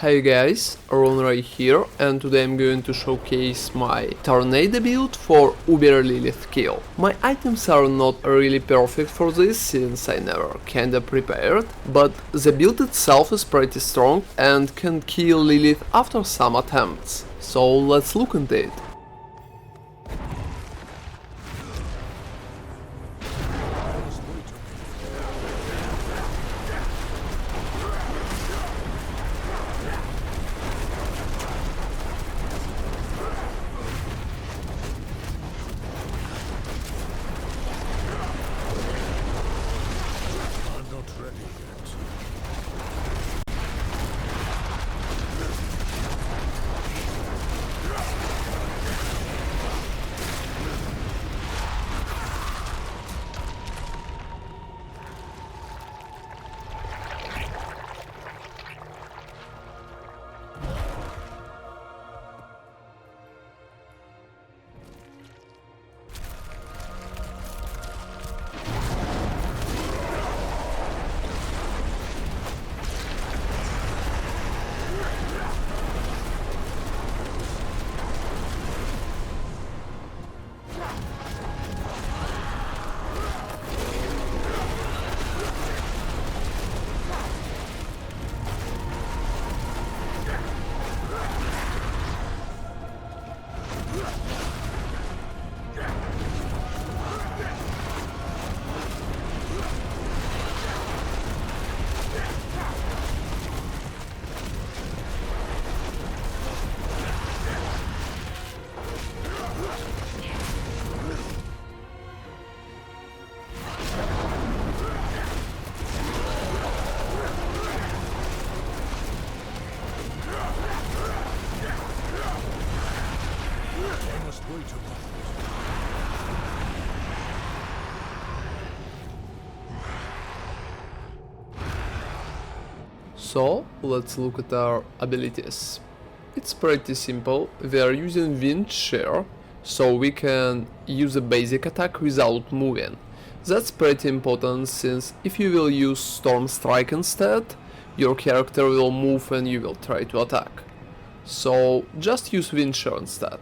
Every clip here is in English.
Hey guys, Ray here, and today I'm going to showcase my Tornado build for Uber Lilith kill. My items are not really perfect for this since I never kinda prepared, but the build itself is pretty strong and can kill Lilith after some attempts. So let's look into it. So let's look at our abilities. It's pretty simple. We are using Wind Shear, so we can use a basic attack without moving. That's pretty important since if you will use Storm Strike instead, your character will move and you will try to attack. So just use Wind Shear instead.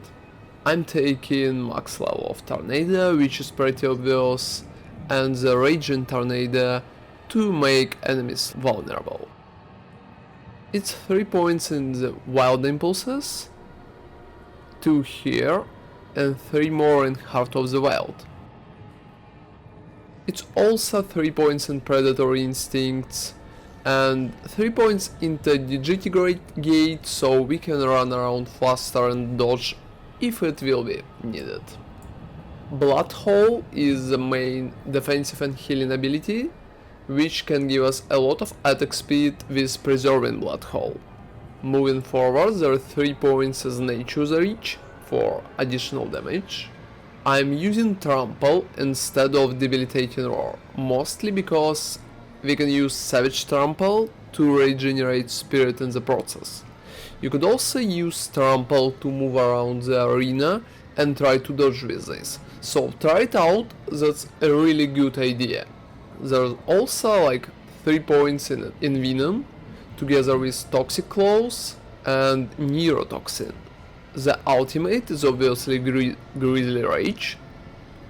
I'm taking max level of Tornado, which is pretty obvious, and the Raging Tornado to make enemies vulnerable. It's 3 points in the Wild Impulses, 2 here, and 3 more in Heart of the Wild. It's also 3 points in Predatory Instincts, and 3 points into Digitigate Gate, so we can run around faster and dodge if it will be needed. Blood Hole is the main defensive and healing ability, which can give us a lot of attack speed with preserving Blood Hole. Moving forward, there are 3 points as Nature's Reach for additional damage. I'm using Trample instead of Debilitating Roar, mostly because we can use Savage Trample to regenerate Spirit in the process. You could also use Trample to move around the arena and try to dodge with this, so try it out, that's a really good idea. There's also like 3 points in Venom, together with Toxic Claws and Neurotoxin. The ultimate is obviously Grizzly Rage,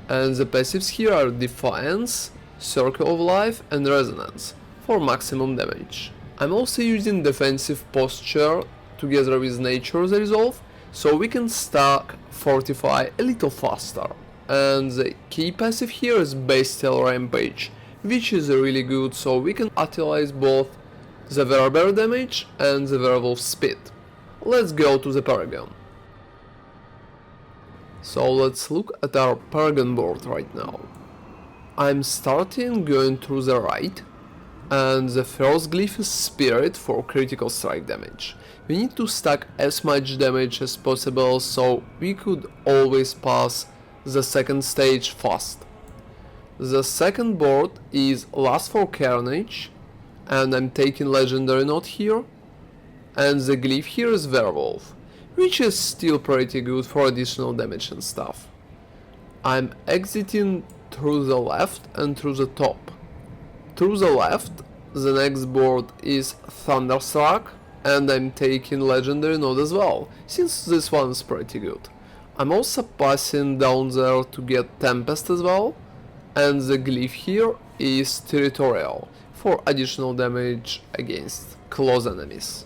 and the passives here are Defiance, Circle of Life and Resonance for maximum damage. I'm also using Defensive Posture together with Nature's Resolve, so we can stack Fortify a little faster. And the key passive here is Bestial Rampage, which is really good, so we can utilize both the Barber damage and the Werewolf speed. Let's go to the Paragon. So let's look at our Paragon board right now. I'm starting going through the right, and the first glyph is Spirit for critical strike damage. We need to stack as much damage as possible, so we could always pass the second stage fast. The second board is Last for Carnage, and I'm taking Legendary Note here, and the glyph here is Werewolf, which is still pretty good for additional damage and stuff. I'm exiting through the left and through the top. Through the left, the next board is Thunderstruck, and I'm taking Legendary Node as well, since this one is pretty good. I'm also passing down there to get Tempest as well, and the Glyph here is Territorial, for additional damage against close enemies.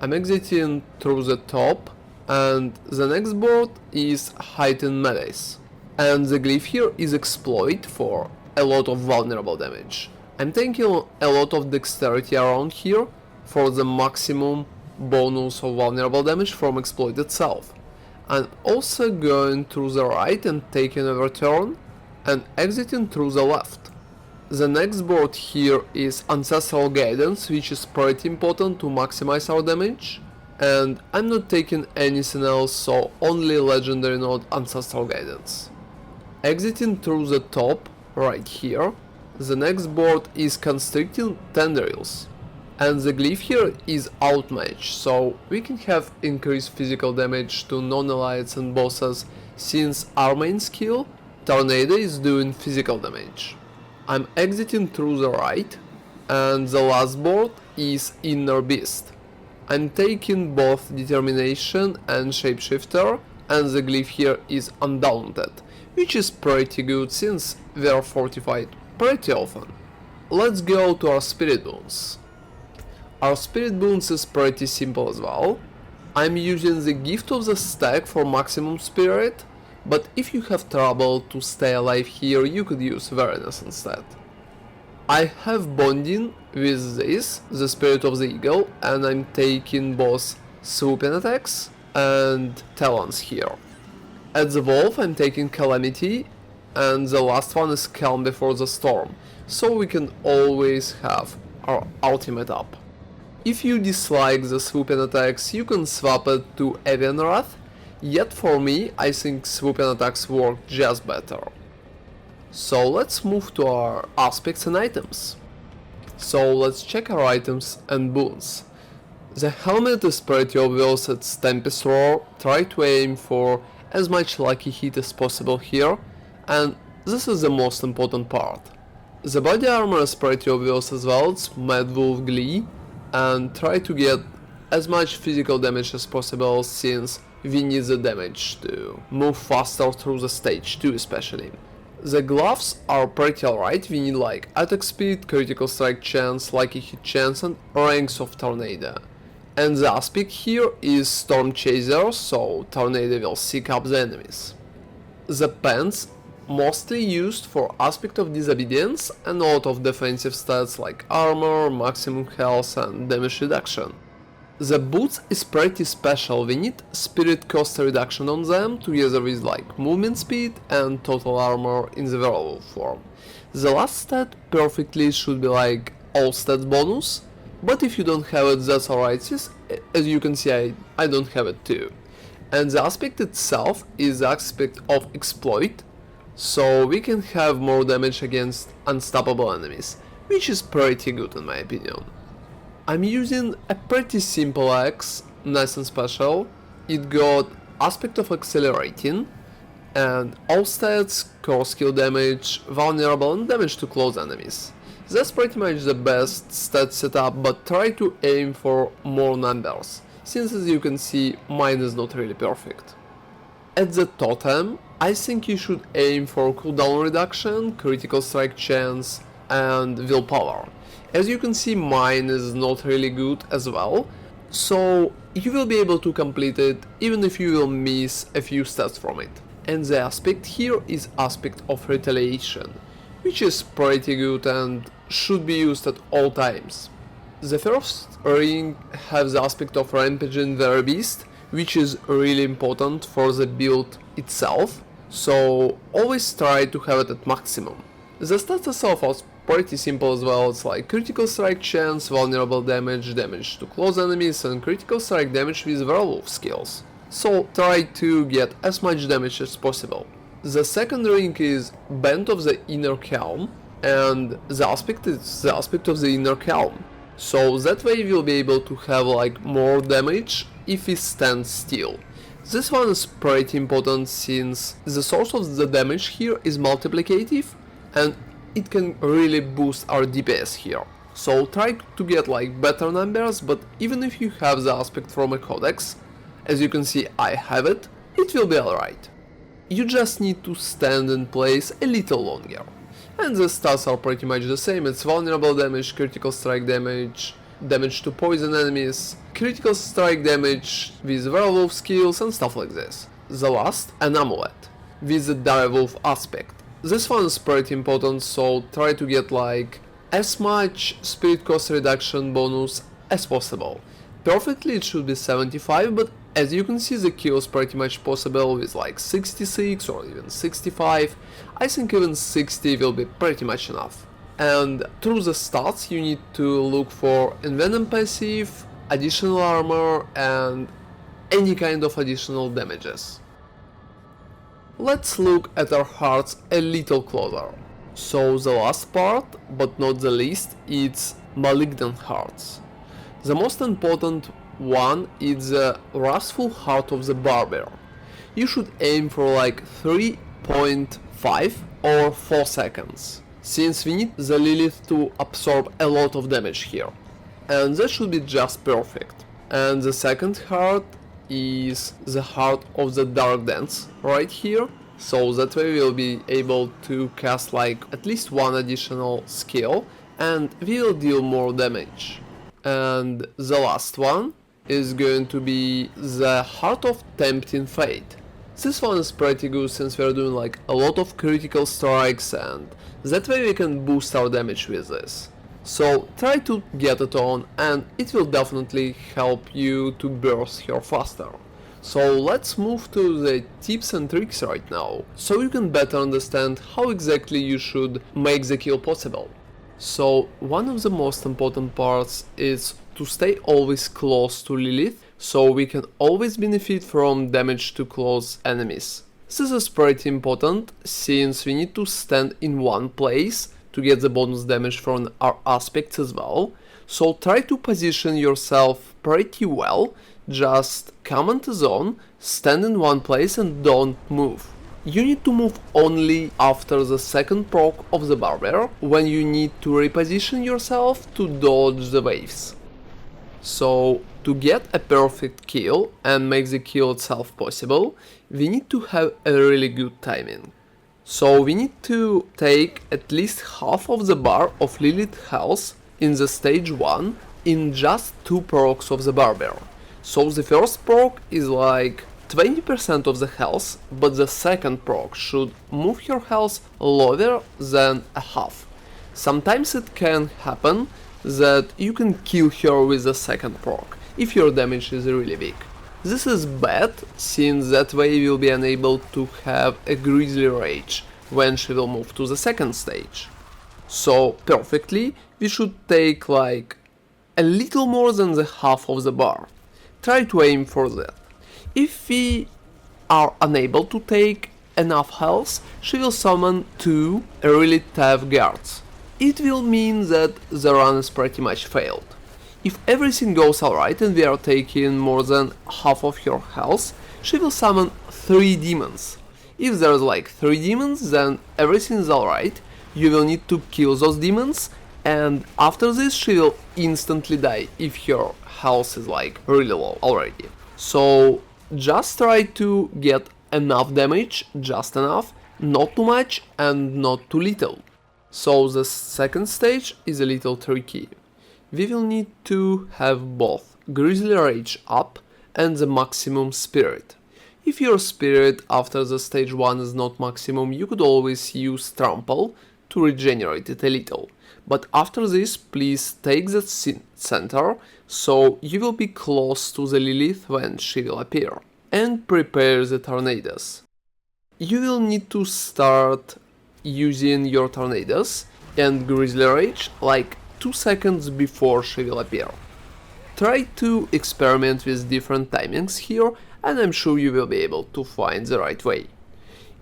I'm exiting through the top, and the next board is Heightened Melees, and the Glyph here is Exploit for a lot of vulnerable damage. I'm taking a lot of Dexterity around here for the maximum bonus of vulnerable damage from Exploit itself. I'm also going through the right and taking a return, and exiting through the left. The next board here is Ancestral Guidance, which is pretty important to maximize our damage, and I'm not taking anything else, so only Legendary Node Ancestral Guidance. Exiting through the top, right here, the next board is Constricting Tendrils, and the Glyph here is Outmatch, so we can have increased physical damage to non-elites and bosses, since our main skill, Tornado, is doing physical damage. I'm exiting through the right, and the last board is Inner Beast. I'm taking both Determination and Shapeshifter, and the Glyph here is Undaunted, which is pretty good since we are fortified pretty often. Let's go to our Spirit Boons. Our Spirit Boons is pretty simple as well. I'm using the Gift of the Stack for maximum spirit, but if you have trouble to stay alive here, you could use Werenado instead. I have Bonding with this, the Spirit of the Eagle, and I'm taking both Swooping attacks and Talons here. At the Wolf I'm taking Calamity, and the last one is Calm Before the Storm, so we can always have our ultimate up. If you dislike the Swooping attacks, you can swap it to Avian Wrath, yet for me I think Swooping attacks work just better. So let's move to our aspects and items. So let's check our items and boons. The helmet is pretty obvious, it's Tempest Roar, try to aim for as much lucky hit as possible here, and this is the most important part. The body armor is pretty obvious as well, it's Mad Wolf Glee, and try to get as much physical damage as possible since we need the damage to move faster through the stage too, especially. The gloves are pretty alright, we need like attack speed, critical strike chance, lucky hit chance and ranks of Tornado. And the aspect here is Storm Chaser, so Tornado will seek up the enemies. The pants mostly used for aspect of disobedience and a lot of defensive stats like armor, maximum health and damage reduction. The boots is pretty special, we need spirit cost reduction on them together with like movement speed and total armor in the werewolf form. The last stat perfectly should be like all stats bonus, but if you don't have it, that's alright, as you can see I don't have it too. And the aspect itself is the aspect of exploit, so we can have more damage against unstoppable enemies, which is pretty good in my opinion. I'm using a pretty simple axe, nice and special. It got aspect of accelerating, and all stats, core skill damage, vulnerable and damage to close enemies. That's pretty much the best stat setup, but try to aim for more numbers, since as you can see mine is not really perfect. At the totem, I think you should aim for cooldown reduction, critical strike chance and willpower. As you can see mine is not really good as well, so you will be able to complete it even if you will miss a few stats from it. And the aspect here is aspect of retaliation, which is pretty good and should be used at all times. The first ring has the aspect of rampaging the beast, which is really important for the build itself, so always try to have it at maximum. The stats itself are pretty simple as well, it's like critical strike chance, vulnerable damage, damage to close enemies and critical strike damage with werewolf skills. So try to get as much damage as possible. The second ring is Band of the Inner Calm, and the aspect is the aspect of the Inner Calm. So that way we'll be able to have like more damage if we stand still. This one is pretty important since the source of the damage here is multiplicative and it can really boost our DPS here. So try to get like better numbers, but even if you have the aspect from a codex, as you can see I have it, it will be alright. You just need to stand in place a little longer. And the stats are pretty much the same, it's vulnerable damage, critical strike damage, damage to poison enemies, critical strike damage with werewolf skills and stuff like this. The last, an amulet, with the direwolf aspect. This one is pretty important, so try to get like as much spirit cost reduction bonus as possible. Perfectly it should be 75, but as you can see the kill is pretty much possible with like 66 or even 65. I think even 60 will be pretty much enough. And through the stats you need to look for envenom passive, additional armor and any kind of additional damages. Let's look at our hearts a little closer. So the last part, but not the least, it's Malignant Hearts. The most important one is the Wrathful Heart of the Barber. You should aim for like 3.5 or 4 seconds, since we need the Lilith to absorb a lot of damage here. And that should be just perfect. And the second heart is the Heart of the Dark Dance, right here. So that way we'll be able to cast like at least one additional skill and we will deal more damage. And the last one is going to be the Heart of Tempting Fate. This one is pretty good since we're doing like a lot of critical strikes and that way we can boost our damage with this. So try to get it on and it will definitely help you to burst here faster. So let's move to the tips and tricks right now, so you can better understand how exactly you should make the kill possible. So one of the most important parts is to stay always close to Lilith, so we can always benefit from damage to close enemies. This is pretty important since we need to stand in one place to get the bonus damage from our aspects as well. So try to position yourself pretty well, just come into zone, stand in one place and don't move. You need to move only after the second proc of the Barber, when you need to reposition yourself to dodge the waves. So to get a perfect kill and make the kill itself possible, we need to have a really good timing. So we need to take at least half of the bar of Lilith health in the stage 1 in just 2 procs of the Barber. So the first proc is like 20% of the health, but the second proc should move your health lower than a half. Sometimes it can happen that you can kill her with the second proc, if your damage is really big. This is bad, since that way you will be unable to have a Grisly Rage when she will move to the second stage. So perfectly, we should take like a little more than the half of the bar. Try to aim for that. If we are unable to take enough health, she will summon 2 really tough guards. It will mean that the run is pretty much failed. If everything goes alright and we are taking more than half of your health, she will summon 3 demons. If there's like 3 demons, then everything is alright. You will need to kill those demons, and after this she will instantly die if your health is like really low already. So just try to get enough damage, just enough, not too much and not too little. So the second stage is a little tricky. We will need to have both Grisly Rage up and the maximum spirit. If your spirit after the stage 1 is not maximum, you could always use Trample to regenerate it a little. But after this, please take the center, so you will be close to the Lilith when she will appear. And prepare the tornadoes. You will need to start using your tornadoes and Grisly Rage like 2 seconds before she will appear. Try to experiment with different timings here, and I'm sure you will be able to find the right way.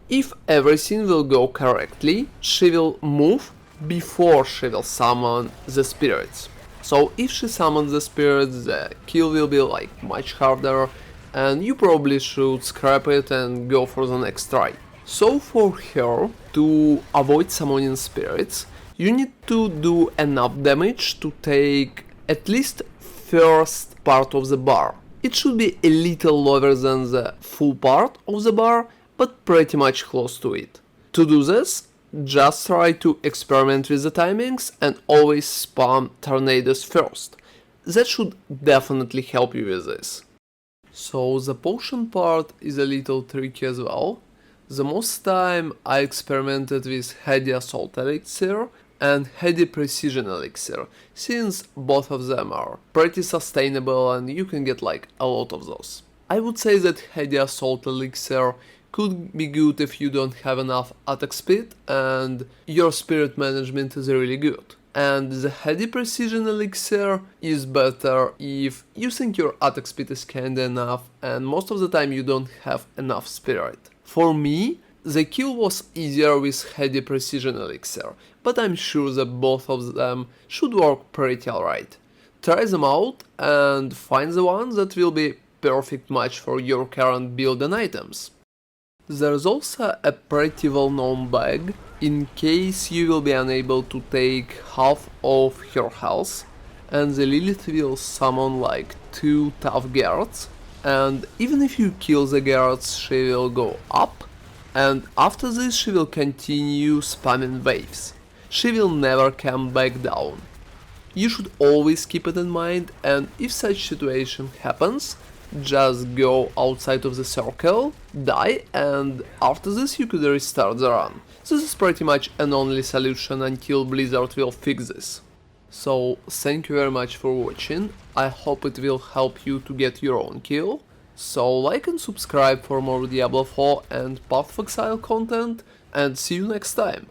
If everything will go correctly, she will move before she will summon the spirits. So if she summons the spirits, the kill will be like much harder, and you probably should scrap it and go for the next try. So for her, to avoid summoning spirits, You need to do enough damage to take at least first part of the bar. It should be a little lower than the full part of the bar, but pretty much close to it. To do this, just try to experiment with the timings and always spam tornadoes first. That should definitely help you with this. So the potion part is a little tricky as well. The most time I experimented with Heady Assault Elixir and Heady Precision Elixir, since both of them are pretty sustainable and you can get like a lot of those. I would say that Heady Assault Elixir could be good if you don't have enough attack speed and your spirit management is really good. And the Heady Precision Elixir is better if you think your attack speed is kinda enough and most of the time you don't have enough spirit. For me, the kill was easier with Heady Precision Elixir, but I'm sure that both of them should work pretty alright. Try them out and find the one that will be perfect match for your current build and items. There's also a pretty well-known bug in case you will be unable to take half of her health and the Lilith will summon like 2 tough guards, and even if you kill the guards she will go up, and after this she will continue spamming waves. She will never come back down. You should always keep it in mind, and if such situation happens, just go outside of the circle, die, and after this you could restart the run. This is pretty much an only solution until Blizzard will fix this. So thank you very much for watching, I hope it will help you to get your own kill. So like and subscribe for more Diablo 4 and Path of Exile content, and see you next time.